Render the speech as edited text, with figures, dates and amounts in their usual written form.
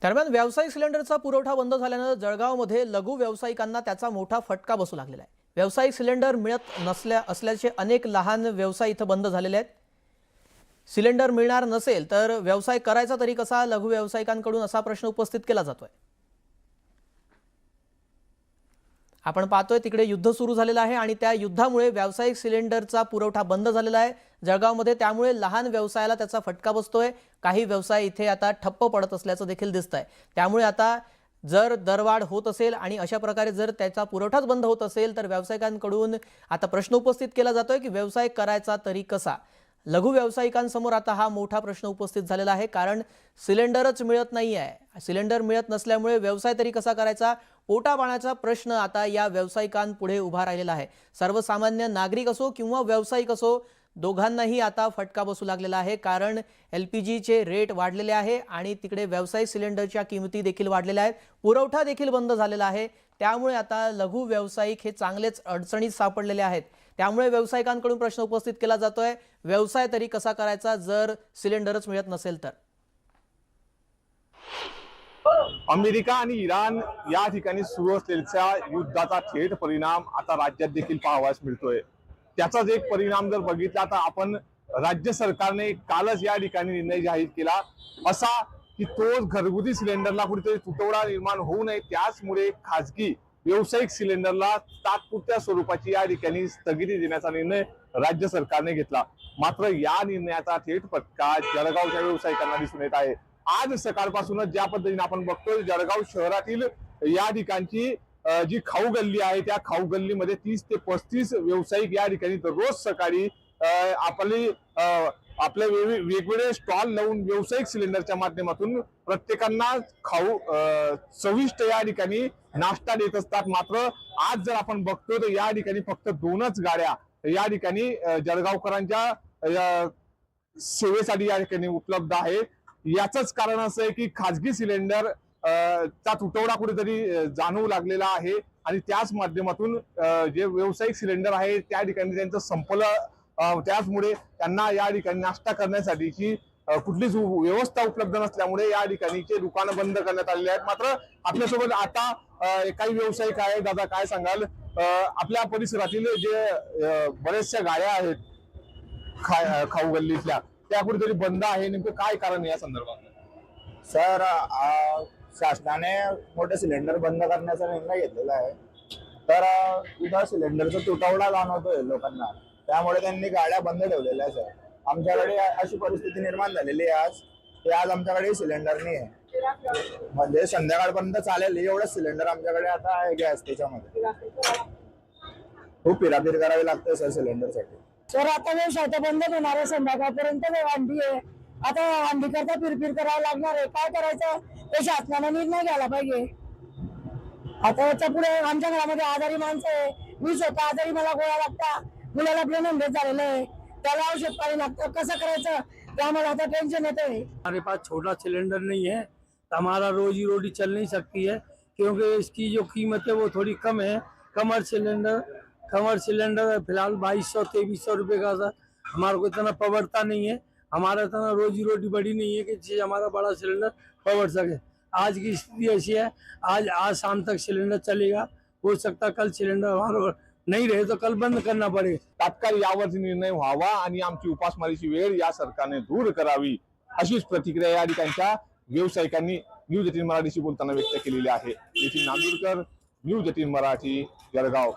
दरम्यान व्यावसायिक सिलेंडरचा पुरवठा बंद झाल्याने जळगावमध्ये लघु व्यावसायिकांना त्याचा मोठा फटका बसू लागलेला आहे। व्यावसायिक सिलेंडर मिळत असल्याचे अनेक लहान व्यवसाय इथे बंद झालेले आहेत। सिलेंडर मिळणार नसेल तर व्यवसाय करायचा तरी कसा, लघु व्यावसायिकांकडून असा प्रश्न उपस्थित केला जातोय। आपण पाहतोय तिकडे युद्ध सुरू झालेलं आहे आणि त्या युद्धामुळे व्यावसायिक सिलेंडरचा पुरवठा बंद झालेला आहे जळगावमध्ये। त्यामुळे लहान व्यवसायाला त्याचा फटका बसतोय। काही व्यवसाय इथे आता ठप्प पडत असल्याचं देखील दिसतंय। त्यामुळे आता जर दरवाढ होत असेल आणि अशा प्रकारे जर त्याचा पुरवठाच बंद होत असेल तर व्यावसायिकांकडून आता प्रश्न उपस्थित केला जातोय की व्यवसाय करायचा तरी कसा। लघु व्यावसायिकांसमोर आता हा मोठा प्रश्न उपस्थित झालेला आहे, कारण सिलेंडरच मिळत नाही आहे। सिलेंडर मिळत नसल्यामुळे व्यवसाय तरी कसा करायचा, पोटापाण्याचा प्रश्न आता या व्यावसायिकांपुढे उभा राहिलेला आहे। सर्वसामान्य नागरिक असो किंवा व्यावसायिक असो, दोघांनाही आता फटका बसू लागलेला आहे, कारण एलपीजीचे रेट वाढलेले आहे आणि तिकडे व्यावसायिक सिलेंडरच्या किमती देखील वाढलेल्या आहेत। पुरवठा देखील बंद झालेला आहे। त्यामुळे आता लघु व्यावसायिक हे चांगलेच अडचणीत सापडलेले आहेत। त्यामुळे व्यावसायिकांकडून प्रश्न उपस्थित केला जातोय, व्यवसाय तरी कसा करायचा जर सिलेंडरच मिळत नसेल तर। अमेरिका आणि इराण या ठिकाणी सुरू असलेल्या युद्धाचा थेट परिणाम आता राज्यात देखील पाहावयास मिळतोय। त्याचाच एक परिणाम जर बघितला तर आपण राज्य सरकारने कालच या ठिकाणी निर्णय जाहीर केला असा की तो घरगुती सिलेंडरला कुठेतरी तुटवडा निर्माण होऊ नये, त्याचमुळे खासगी व्यावसायिक सिलेंडरला तात्पुरत्या स्वरूपाची या ठिकाणी स्थगिती देण्याचा निर्णय राज्य सरकारने घेतला। मात्र या निर्णयाचा थेट फटका जळगावच्या व्यावसायिकांना दिसून येत आहे। आज सकाळपासूनच ज्या पद्धतीने आपण बघतोय जळगाव शहरातील या ठिकाणची जी खाऊ गल्ली आहे त्या खाऊ गल्लीमध्ये 30 ते 35 व्यावसायिक या ठिकाणी दररोज सकाळी आपले वेगवेगळे स्टॉल लावून व्यावसायिक सिलेंडरच्या माध्यमातून प्रत्येकांना खाऊ चविष्ट या ठिकाणी नाश्ता देत असतात। मात्र आज जर आपण बघतोय तर या ठिकाणी फक्त 2च गाड्या या ठिकाणी जळगावकरांच्या सेवेसाठी या ठिकाणी उपलब्ध आहे। याचंच कारण असं आहे की खासगी सिलेंडर चा तुटवडा कुठेतरी जाणवू लागलेला आहे आणि त्याच माध्यमातून जे व्यावसायिक सिलेंडर आहे त्या ठिकाणी त्यांचं संपलं, त्याचमुळे त्यांना या ठिकाणी नाश्ता करण्यासाठीची कुठलीच व्यवस्था उपलब्ध नसल्यामुळे या ठिकाणीचे दुकानं बंद करण्यात आलेले आहेत। मात्र आपल्यासोबत आता काही व्यावसायिक आहेत। दादा, काय सांगाल, आपल्या परिसरातील जे बऱ्याचशा गाड्या आहेत खाऊ गल्लीतल्या त्या कुठेतरी बंद आहे, नेमकं काय कारण या संदर्भात? सर, शासनाने मोठे सिलेंडर बंद करण्याचा निर्णय घेतलेला आहे। तर इथं सिलेंडरचा तुटवडा जाणवतोय लोकांना, त्यामुळे त्यांनी गाड्या बंद ठेवलेल्या आहे। सर, आमच्याकडे अशी परिस्थिती निर्माण झालेली आहे आज की आज आमच्याकडे सिलेंडर नाही आहे, म्हणजे संध्याकाळपर्यंत चालेल एवढंच सिलेंडर आमच्याकडे आता आहे गॅस। त्याच्यामध्ये खूप फिराफिर करावी लागते सर सिलेंडरसाठी। सर, आता व्यवसाय तर बंद होणार आहे, संध्याकाळपर्यंत अंडी आहे। आता अंडी करता फिरफिर करावं लागणार आहे, काय करायचं ते शासनाने निर्णय घ्यायला पाहिजे। आता याच्या पुढे आमच्या घरामध्ये आजारी माणसं आहे, मी स्वतः आजारी, मला गोळ्या लागता, मुलाला प्रेग्नंट झालेलं आहे, त्याला औषध पाणी लागतं, कसं करायचं ते आम्हाला आता टेंशन येते। हमारे पास छोटा सिलेंडर नहीं है तो हमारा रोजी रोटी चल नहीं सकती है, क्योंकि इसकी जो कीमत है वो थोड़ी कम है। कमर सिलेंडर फिलहाल 2200-2300 रुपये का था। हमारे को इतना पवड़ता नहीं है, हमारा इतना रोजी रोटी बड़ी नहीं है कि हमारा बड़ा सिलेंडर पवड़ सके। आज की स्थिति ऐसी है, आज शाम तक सिलेंडर चलेगा, हो सकता कल सिलेंडर हमारा नहीं रहे तो कल बंद करना पड़े। तात्काळ यावरती निर्णय व्हावा आणि आमची उपासमारीची वेळ या सरकारने दूर करावी, अशीच प्रतिक्रिया या ठिकाणच्या व्यावसायिकांनी न्यूज 18 मराठीशी बोलताना व्यक्त केलेली आहे। नितीन नांदुरकर, न्यूज 18 मराठी, जळगाव।